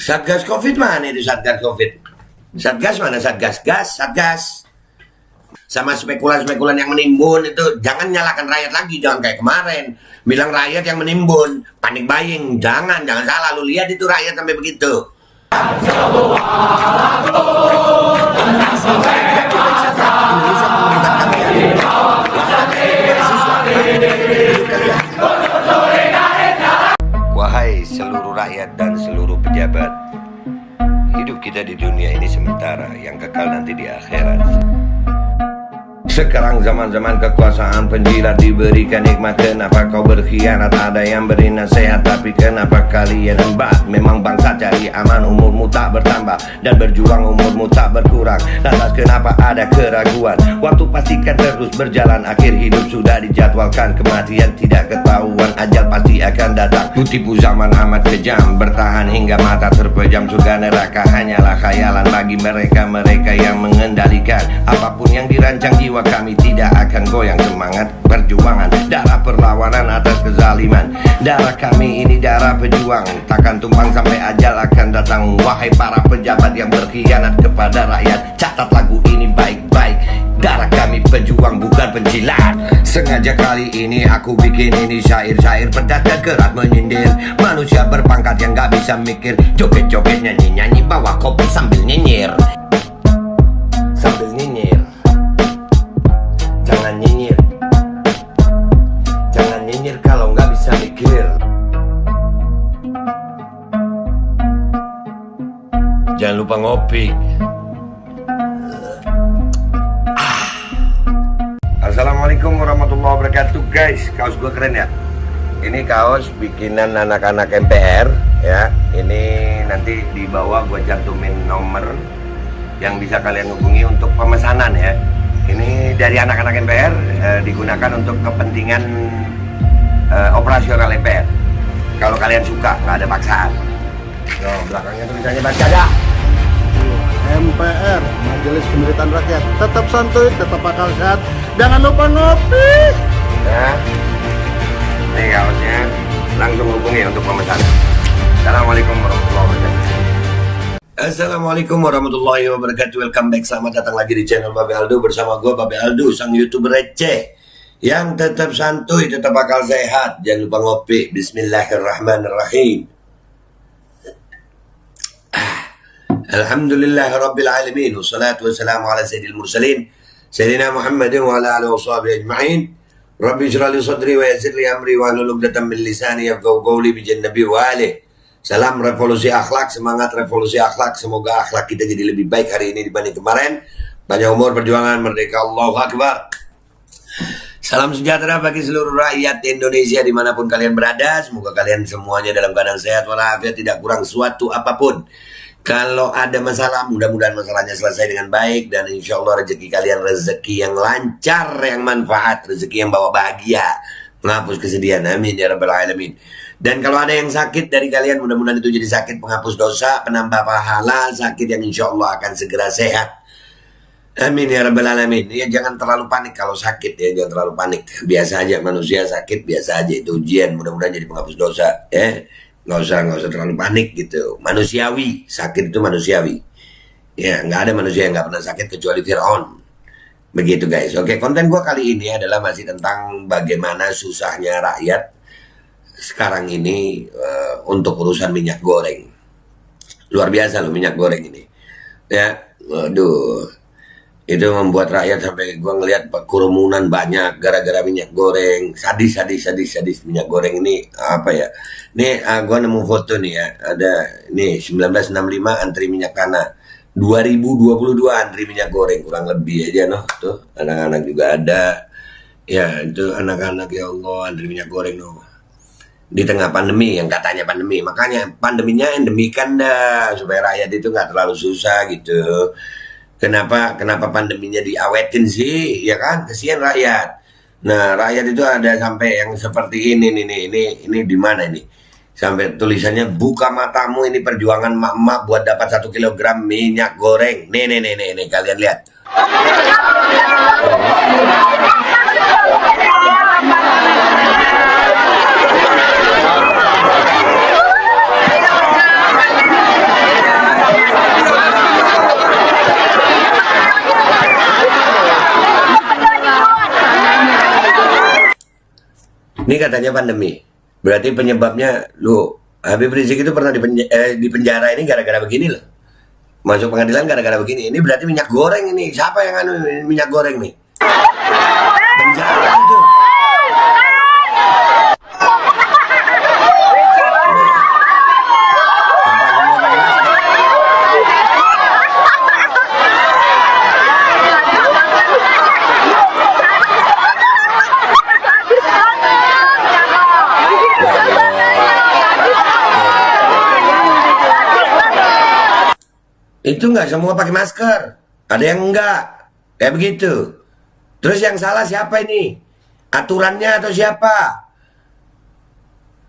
Satgas Covid mana itu Satgas Covid? Satgas mana Satgas? Satgas. Sama spekulan-spekulan yang menimbun itu jangan nyalakan rakyat lagi, jangan kayak kemarin bilang rakyat yang menimbun, panik buying. Jangan salah, lu lihat itu rakyat sampai begitu. Wahai seluruh rakyat dan seluruh pejabat, hidup kita di dunia ini sementara, yang kekal nanti di akhirat. Sekarang zaman-zaman kekuasaan penjilat diberikan nikmat. Kenapa kau berkhianat? Ada yang beri nasihat, tapi kenapa kalian embat? Memang bangsa cari aman, umurmu tak bertambah, dan berjuang umurmu tak berkurang. Lantas kenapa ada keraguan? Waktu pastikan terus berjalan, akhir hidup sudah dijadwalkan. Kematian tidak ketahuan, ajal pasti akan datang. Tipu zaman amat kejam, bertahan hingga mata terpejam. Surga neraka hanyalah khayalan bagi mereka-mereka yang mengendalikan. Apapun yang dirancang jiwa kami tidak akan goyang. Semangat perjuangan, darah perlawanan atas kezaliman. Darah kami ini darah pejuang, takkan tumpang sampai ajal akan datang. Wahai para pejabat yang berkhianat kepada rakyat, catat lagu ini baik-baik. Darah kami pejuang, bukan penjilat. Sengaja kali ini aku bikin ini syair-syair pedas dan keras menyindir manusia berpangkat yang gak bisa mikir. Joget-joget, nyanyi-nyanyi, bawa kopi sambil nyinyir. Sambil nyinyir. Jangan nyinyir. Jangan nyinyir kalau nggak bisa mikir. Jangan lupa ngopi. Assalamualaikum warahmatullahi wabarakatuh guys. Kaos gue keren ya. Ini kaos bikinan anak-anak MPR ya. Ini nanti di bawah gue cantumin nomor yang bisa kalian hubungi untuk pemesanan ya. Ini dari anak-anak MPR, digunakan untuk kepentingan operasional MPR. Kalau kalian suka, nggak ada paksaan. Nah, belakangnya tulisannya baca ada. MPR, Majelis Pemerintahan Rakyat. Tetap santuy, tetap akal sehat. Jangan lupa ngopi. Nah, ini kaosnya. Langsung hubungi untuk pemesanan. Assalamualaikum warahmatullahi wabarakatuh. Assalamualaikum warahmatullahi wabarakatuh. Welcome back, selamat datang lagi di channel Babe Aldo. Bersama gue Babe Aldo, sang YouTuber receh yang tetap santuy, tetap akal sehat. Jangan lupa ngopi. Bismillahirrahmanirrahim. Alhamdulillah Rabbil Alamin. Wassalatu wassalamu ala sayyidil mursalin Sayyidina Muhammadin wa ala alihi wa sahbihi ajma'in. Rabbi syrah li sadri wa yassir li amri wa hlul 'uqdatam min lisani yafqahu qawli bi jannabi wa alihi. Salam revolusi akhlak, semangat revolusi akhlak. Semoga akhlak kita jadi lebih baik hari ini dibanding kemarin. Panjang umur, perjuangan, merdeka, Allahu Akbar. Salam sejahtera bagi seluruh rakyat Indonesia dimanapun kalian berada. Semoga kalian semuanya dalam keadaan sehat walafiat, tidak kurang suatu apapun. Kalau ada masalah, mudah-mudahan masalahnya selesai dengan baik. Dan insya Allah rezeki kalian rezeki yang lancar, yang manfaat, rezeki yang bawa bahagia, menghapus kesedihan. Amin ya rabbal alamin. Dan kalau ada yang sakit dari kalian, mudah-mudahan itu jadi sakit penghapus dosa, penambah pahala, sakit yang insya Allah akan segera sehat. Amin ya rabbal alamin. Ya jangan terlalu panik kalau sakit ya, jangan terlalu panik. Biasa aja, manusia sakit biasa aja, itu ujian, mudah-mudahan jadi penghapus dosa ya. Nggak usah terlalu panik gitu. Manusiawi, sakit itu manusiawi. Ya nggak ada manusia yang nggak pernah sakit kecuali Fir'aun. Begitu guys. Oke, konten gua kali ini adalah masih tentang bagaimana susahnya rakyat sekarang ini untuk urusan minyak goreng. Luar biasa loh minyak goreng ini ya. Waduh, itu membuat rakyat sampai gua ngelihat kerumunan banyak gara-gara minyak goreng. Sadis minyak goreng ini apa ya. Nih gua nemu foto nih ya. Ada nih 1965 antri minyak tanah, 2022 antri minyak goreng, kurang lebih aja noh. Tuh anak-anak juga ada ya. Itu anak-anak, ya Allah, antri minyak goreng noh. Di tengah pandemi, yang katanya pandemi, makanya pandeminya endemikan dah supaya rakyat itu nggak terlalu susah gitu. Kenapa pandeminya diawetin sih, ya kan? Kasihan rakyat. Nah, rakyat itu ada sampai yang seperti ini di mana ini? Sampai tulisannya, buka matamu, ini perjuangan mak-mak buat dapat 1 kilogram minyak goreng. Nih, kalian lihat. Ini katanya pandemi. Berarti penyebabnya lu Habib Rizik itu pernah di penjara ini gara-gara begini loh. Masuk pengadilan gara-gara begini. Ini berarti minyak goreng ini. Siapa yang anu minyak goreng nih? Penjara itu. Itu nggak semua pakai masker, ada yang enggak, kayak begitu. Terus yang salah siapa ini? Aturannya atau siapa?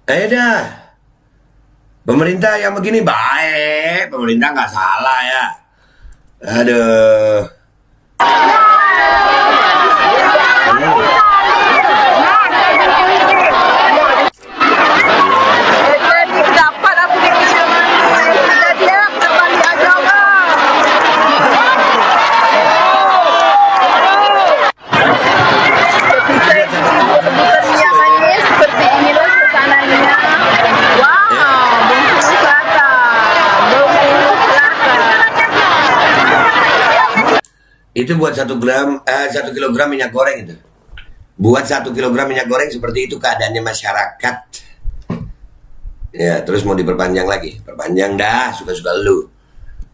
Ayo dah. Pemerintah yang begini baik, pemerintah nggak salah ya. Aduh. Itu buat 1 kilogram minyak goreng itu. Buat 1 kilogram minyak goreng seperti itu keadaannya masyarakat. Ya, terus mau diperpanjang lagi. Perpanjang dah, suka-suka lu.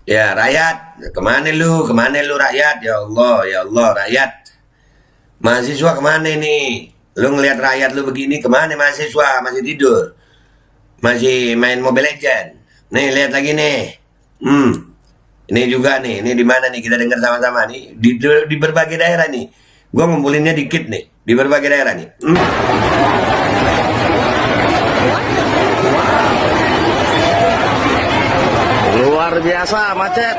Ya, rakyat, kemana lu? Kemana lu rakyat? Ya Allah, rakyat. Mahasiswa kemana nih? Lu ngelihat rakyat lu begini, kemana mahasiswa? Masih tidur? Masih main Mobile Legends? Nih, lihat lagi nih. Ini juga nih, ini di mana nih kita dengar sama-sama nih di berbagai daerah nih. Gua ngumpulinnya dikit nih di berbagai daerah nih. Luar biasa macet.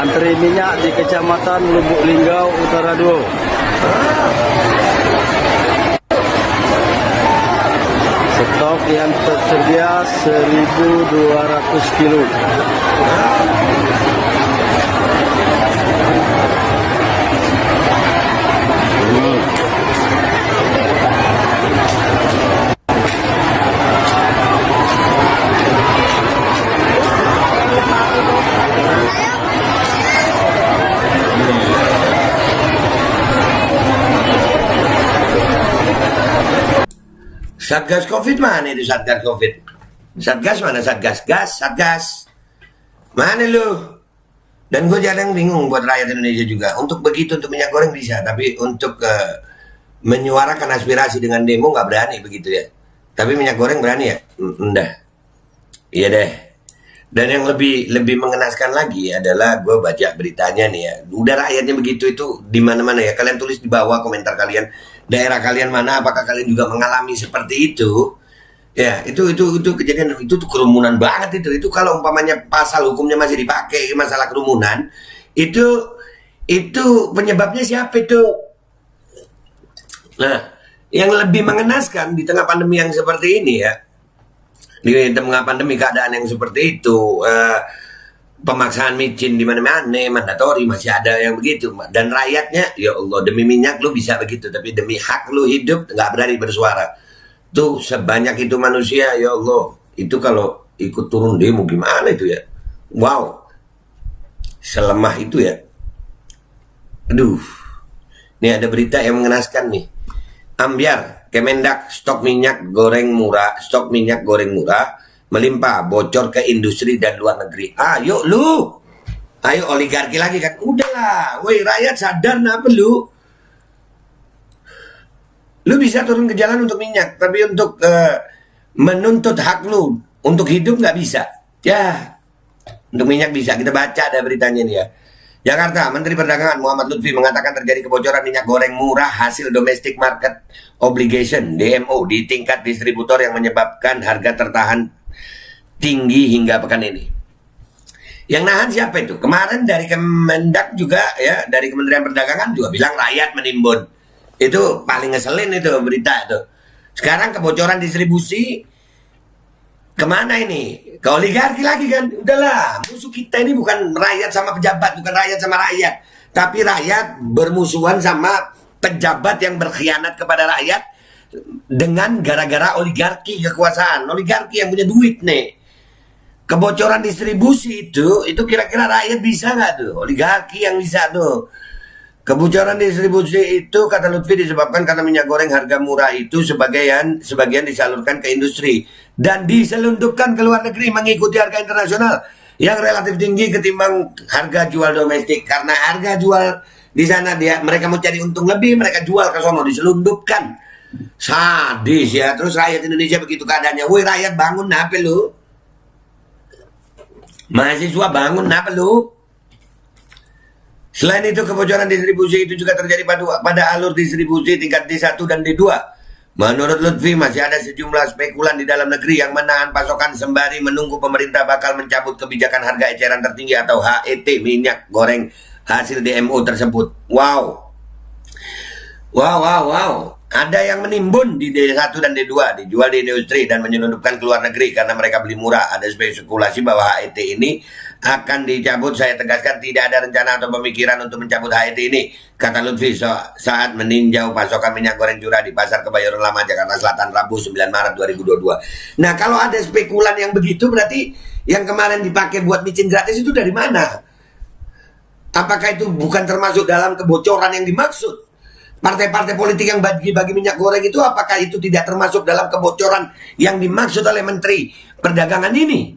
Antri minyak di Kecamatan Lubuk Linggau Utara 2. Stok yang tersedia 1.200 kilo. Satgas Covid mana itu Satgas Covid? Satgas mana Satgas? Satgas. Mana lu? Dan gue jarang bingung buat rakyat Indonesia juga. Untuk begitu, untuk minyak goreng bisa. Tapi untuk menyuarakan aspirasi dengan demo nggak berani begitu ya. Tapi minyak goreng berani ya? Enggak. Iya deh. Dan yang lebih mengenaskan lagi adalah gue baca beritanya nih ya. Udah rakyatnya begitu itu di mana-mana ya. Kalian tulis di bawah komentar kalian. Daerah kalian mana, apakah kalian juga mengalami seperti itu? Ya, itu kejadian, itu tuh kerumunan banget itu. Itu kalau umpamanya pasal hukumnya masih dipakai masalah kerumunan, itu penyebabnya siapa itu? Nah, yang lebih mengenaskan di tengah pandemi yang seperti ini ya, di tengah pandemi keadaan yang seperti itu, pemaksaan micin di mana-mana, mandatori masih ada yang begitu, dan rakyatnya, ya Allah, demi minyak lu bisa begitu, tapi demi hak lu hidup nggak berani bersuara. Tuh sebanyak itu manusia, ya Allah, itu kalau ikut turun demo gimana itu ya? Wow, selemah itu ya. Aduh, ini ada berita yang mengenaskan nih. Ambyar, Kemendak, stok minyak goreng murah melimpah, bocor ke industri dan luar negeri. Ayo lu, ayo oligarki lagi kan? Udahlah, woi rakyat sadar apa lu? Lu bisa turun ke jalan untuk minyak, tapi untuk menuntut hak lu untuk hidup nggak bisa. Ya, untuk minyak bisa. Kita baca ada beritanya nih ya. Jakarta, Menteri Perdagangan Muhammad Lutfi mengatakan terjadi kebocoran minyak goreng murah hasil domestic market obligation (DMO) di tingkat distributor yang menyebabkan harga tertahan tinggi hingga pekan ini. Yang nahan siapa itu? Kemarin dari Kemendak juga ya, dari Kementerian Perdagangan juga bilang rakyat menimbun. Itu paling ngeselin itu berita itu. Sekarang kebocoran distribusi kemana ini? Ke oligarki lagi kan? Udahlah, musuh kita ini bukan rakyat sama pejabat, bukan rakyat sama rakyat, tapi rakyat bermusuhan sama pejabat yang berkhianat kepada rakyat dengan gara-gara oligarki kekuasaan, oligarki yang punya duit nih. Kebocoran distribusi itu kira-kira rakyat bisa nggak tuh? Oligarki yang bisa tuh. Kebocoran distribusi itu kata Lutfi disebabkan karena minyak goreng harga murah itu sebagian disalurkan ke industri dan diselundupkan ke luar negeri mengikuti harga internasional yang relatif tinggi ketimbang harga jual domestik. Karena harga jual di sana mereka mau cari untung lebih, mereka jual ke sono, diselundupkan. Sadis ya. Terus rakyat Indonesia begitu keadaannya. Woi rakyat bangun apa lu? Mahasiswa bangun apa lu? Selain itu kebocoran distribusi itu juga terjadi pada alur distribusi tingkat D1 dan D2. Menurut Lutfi masih ada sejumlah spekulan di dalam negeri yang menahan pasokan sembari menunggu pemerintah bakal mencabut kebijakan harga eceran tertinggi atau HET minyak goreng hasil DMO tersebut. Wow. Ada yang menimbun di D1 dan D2, dijual di industri dan menyelundupkan ke luar negeri karena mereka beli murah. Ada spekulasi bahwa HET ini akan dicabut. Saya tegaskan tidak ada rencana atau pemikiran untuk mencabut HET ini, kata Lutfi saat meninjau pasokan minyak goreng curah di Pasar Kebayoran Lama, Jakarta Selatan, Rabu 9 Maret 2022. Nah, kalau ada spekulan yang begitu, berarti yang kemarin dipakai buat micin gratis itu dari mana? Apakah itu bukan termasuk dalam kebocoran yang dimaksud? Partai-partai politik yang bagi-bagi minyak goreng itu apakah itu tidak termasuk dalam kebocoran yang dimaksud oleh Menteri Perdagangan ini?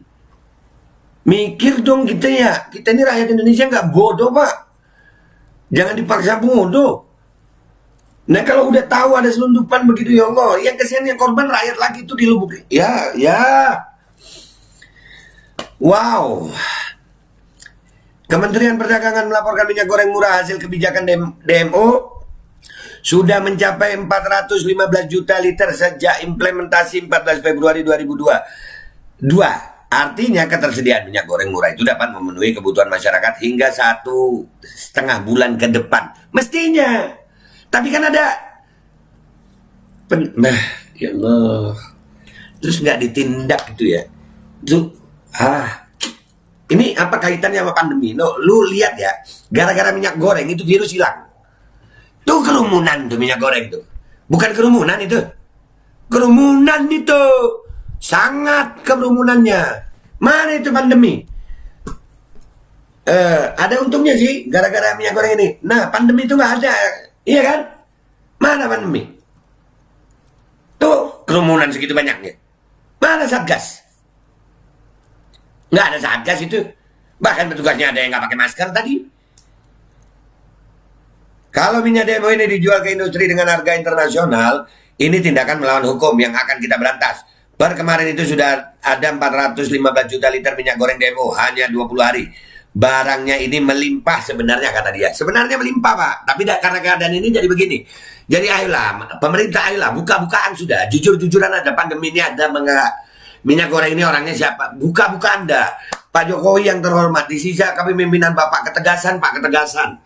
Mikir dong kita ya. Kita ini rakyat Indonesia nggak bodoh, Pak. Jangan dipaksa bodoh. Nah kalau udah tahu ada selundupan begitu, ya Allah, yang kesian yang korban rakyat lagi itu di Lubuk. Ya. Wow. Kementerian Perdagangan melaporkan minyak goreng murah hasil kebijakan DMO sudah mencapai 415 juta liter sejak implementasi 14 Februari 2022. Artinya ketersediaan minyak goreng murah itu dapat memenuhi kebutuhan masyarakat hingga 1,5 bulan ke depan. Mestinya. Tapi kan ada ya Allah. Terus nggak ditindak gitu ya. Ini apa kaitannya sama pandemi? Lu lihat ya, gara-gara minyak goreng itu virus hilang. Tuh kerumunan tuh minyak goreng tuh. Bukan kerumunan itu. Kerumunan itu. Sangat kerumunannya. Mana itu pandemi? Ada untungnya sih gara-gara minyak goreng ini. Nah pandemi itu nggak ada. Iya kan? Mana pandemi? Tuh kerumunan segitu banyaknya. Mana Satgas? Nggak ada Satgas itu. Bahkan petugasnya ada yang nggak pakai masker tadi. Kalau minyak DMO ini dijual ke industri dengan harga internasional, ini tindakan melawan hukum yang akan kita berantas. Per kemarin itu sudah ada 415 juta liter minyak goreng DMO hanya 20 hari. Barangnya ini melimpah sebenarnya kata dia. Sebenarnya melimpah Pak, tapi karena keadaan ini jadi begini. Jadi ayolah, pemerintah ayolah buka-bukaan sudah. Jujur-jujuran ada pandemi ini ada minyak goreng ini orangnya siapa? Buka-buka Anda. Pak Jokowi yang terhormat, di sisa kepemimpinan Bapak ketegasan Pak, ketegasan.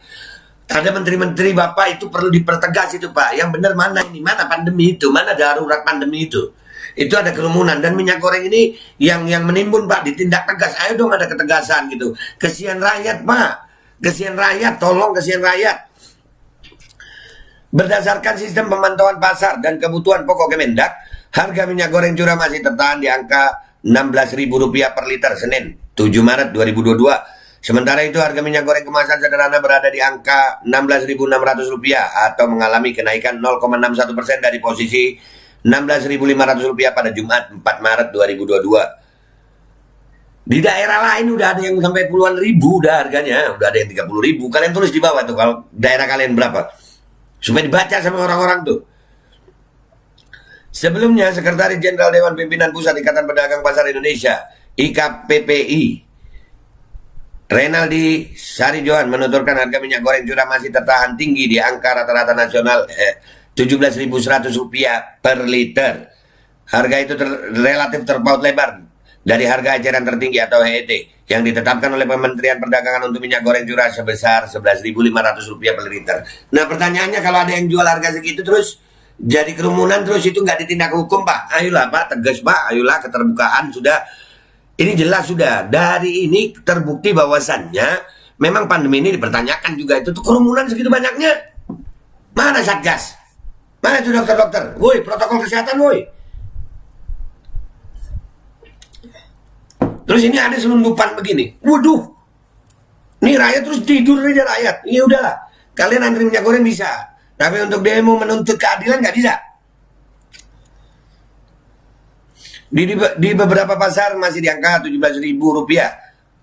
Ada menteri-menteri Bapak itu perlu dipertegas itu Pak. Yang benar mana ini? Mana pandemi itu? Mana darurat pandemi itu? Itu ada kerumunan dan minyak goreng ini yang menimbun Pak, ditindak tegas. Ayo dong ada ketegasan gitu. Kesian rakyat Pak. Kesian rakyat, tolong kesian rakyat. Berdasarkan sistem pemantauan pasar dan kebutuhan pokok Kemendak, harga minyak goreng curah masih tertahan di angka Rp16.000 per liter Senin 7 Maret 2022. Sementara itu harga minyak goreng kemasan sederhana berada di angka Rp16.600 atau mengalami kenaikan 0,61% dari posisi Rp16.500 pada Jumat 4 Maret 2022. Di daerah lain udah ada yang sampai puluhan ribu udah harganya, udah ada yang 30.000. Kalian tulis di bawah tuh kalau daerah kalian berapa. Supaya dibaca sama orang-orang tuh. Sebelumnya Sekretaris Jenderal Dewan Pimpinan Pusat Ikatan Pedagang Pasar Indonesia IKPPI Renaldi Sarijohan menuturkan harga minyak goreng curah masih tertahan tinggi di angka rata-rata nasional Rp17.100 per liter. Harga itu relatif terpaut lebar dari harga eceran tertinggi atau HET yang ditetapkan oleh Kementerian Perdagangan untuk minyak goreng curah sebesar Rp11.500 per liter. Nah pertanyaannya kalau ada yang jual harga segitu terus jadi kerumunan terus itu nggak ditindak hukum Pak? Ayolah Pak, tegas Pak, ayolah keterbukaan sudah. Ini jelas sudah, dari ini terbukti bahwasannya memang pandemi ini dipertanyakan juga itu tuh kerumunan segitu banyaknya. Mana Satgas? Mana itu dokter-dokter? Woi, protokol kesehatan woi. Terus ini ada selundupan begini. Waduh. Nih rakyat terus tidur aja rakyat. Ya udahlah. Kalian antri minyak goreng bisa. Tapi untuk demo menuntut keadilan nggak bisa. Di beberapa pasar masih di angka Rp17.000.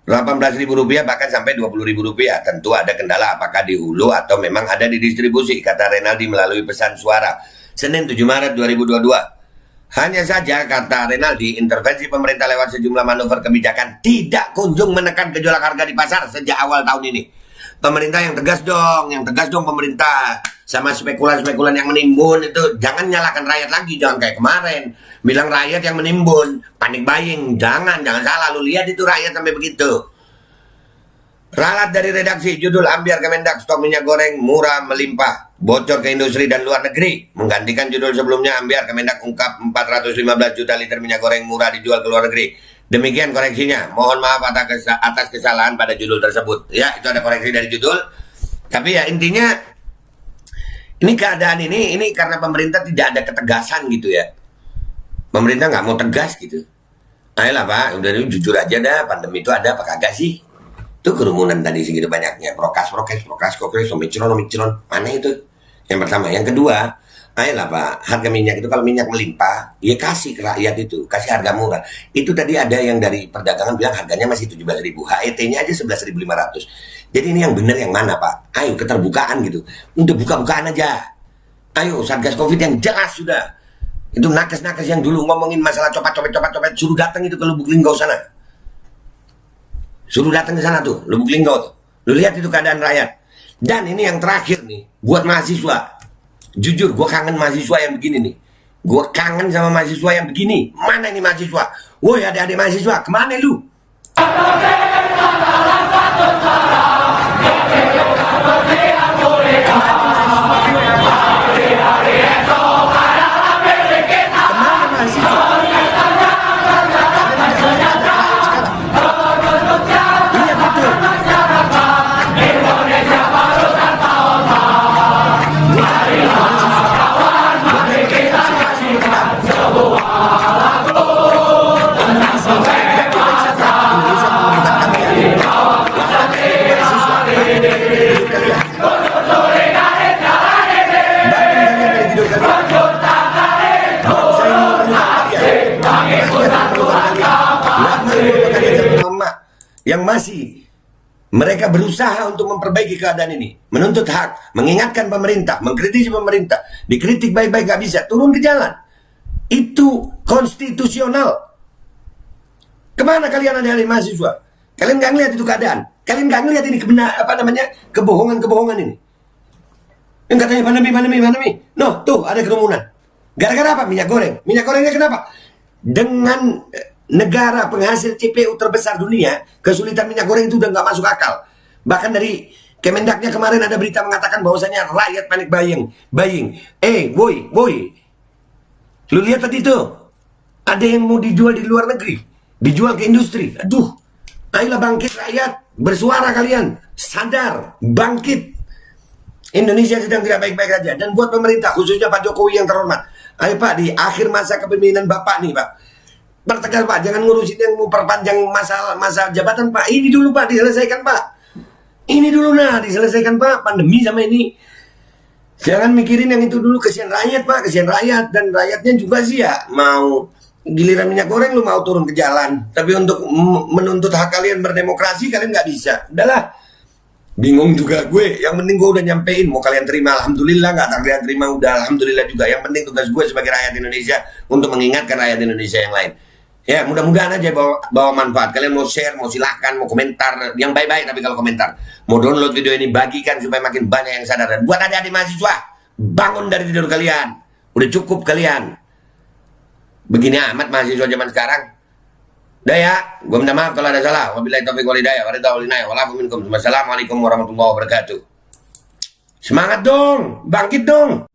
Rp18.000 bahkan sampai Rp20.000. Tentu ada kendala apakah di hulu atau memang ada di distribusi, kata Renaldi melalui pesan suara Senin 7 Maret 2022. Hanya saja, kata Renaldi, intervensi pemerintah lewat sejumlah manuver kebijakan tidak kunjung menekan gejolak harga di pasar sejak awal tahun ini. Pemerintah yang tegas dong pemerintah. Sama spekulan-spekulan yang menimbun itu, jangan nyalakan rakyat lagi, jangan kayak kemarin. Bilang rakyat yang menimbun, panik buying, jangan salah, lu lihat itu rakyat sampai begitu. Ralat dari redaksi, judul ambiar Kemendak, stok minyak goreng murah melimpah, bocor ke industri dan luar negeri. Menggantikan judul sebelumnya, ambiar Kemendak ungkap 415 juta liter minyak goreng murah dijual ke luar negeri. Demikian koreksinya, mohon maaf atas kesalahan pada judul tersebut. Ya, itu ada koreksi dari judul. Tapi ya intinya, ini keadaan ini karena pemerintah tidak ada ketegasan gitu ya. Pemerintah nggak mau tegas gitu. Ayolah Pak, udah jujur aja dah, pandemi itu ada apa kagak sih? Itu kerumunan tadi segitu banyaknya, prokes, omikron, mana itu? Yang pertama. Yang kedua, ayolah Pak, harga minyak itu kalau minyak melimpah, ya kasih ke rakyat itu, kasih harga murah. Itu tadi ada yang dari perdagangan bilang harganya masih 17.000, HET-nya aja 11.500. Jadi ini yang benar yang mana Pak? Ayo keterbukaan gitu, udah buka-bukaan aja. Ayo Satgas Covid yang jelas sudah. Itu nakes-nakes yang dulu ngomongin masalah copet, suruh datang itu ke Lubuk Linggau sana. Suruh datang ke sana tuh, Lubuk Linggau tuh. Lu lihat itu keadaan rakyat. Dan ini yang terakhir nih, buat mahasiswa. Jujur, gue kangen mahasiswa yang begini nih. Gue kangen sama mahasiswa yang begini. Mana ini mahasiswa? Woi adik-adik mahasiswa, kemana lu? Yang masih mereka berusaha untuk memperbaiki keadaan ini, menuntut hak, mengingatkan pemerintah, mengkritisi pemerintah, dikritik baik-baik gak bisa, turun ke jalan. Itu konstitusional. Kemana kalian adik-adik mahasiswa? Kalian gak ngeliat itu keadaan? Kalian gak ngeliat ini kebohongan-kebohongan ini? Yang katanya pandemi. No, tuh ada kerumunan. Gara-gara apa? Minyak goreng. Minyak gorengnya kenapa? Dengan negara penghasil CPO terbesar dunia, kesulitan minyak goreng itu udah nggak masuk akal. Bahkan dari Kemendaknya kemarin ada berita mengatakan bahwasanya rakyat panik buying. Boy, lu lihat tadi tuh, ada yang mau dijual di luar negeri, dijual ke industri. Aduh, ayolah bangkit rakyat, bersuara kalian, sadar, bangkit. Indonesia sedang tidak baik-baik aja. Dan buat pemerintah, khususnya Pak Jokowi yang terhormat, ayo Pak, di akhir masa kepemimpinan Bapak nih Pak, pertegas Pak, jangan ngurusin yang mau perpanjang masa jabatan Pak. Ini dulu Pak, diselesaikan Pak. Ini dulu diselesaikan Pak, pandemi sama ini. Jangan mikirin yang itu dulu, kesian rakyat Pak, kesian rakyat. Dan rakyatnya juga sih ya, mau giliran minyak goreng lu mau turun ke jalan. Tapi untuk menuntut hak kalian berdemokrasi, kalian nggak bisa. Udahlah, bingung juga gue. Yang penting gue udah nyampein, mau kalian terima alhamdulillah, nggak kalian terima udah alhamdulillah juga. Yang penting tugas gue sebagai rakyat Indonesia untuk mengingatkan rakyat Indonesia yang lain. Ya mudah-mudahan aja bawa manfaat. Kalian mau share, mau silahkan, mau komentar yang baik-baik. Tapi kalau komentar, mau download video ini, bagikan supaya makin banyak yang sadar. Dan buat adik-adik mahasiswa, bangun dari tidur kalian. Udah cukup kalian. Begini amat mahasiswa zaman sekarang. Udah ya, gue minta maaf kalau ada salah. Wabillahi taufiq wal hidayah. Wassalamualaikum warahmatullahi wabarakatuh. Semangat dong, bangkit dong.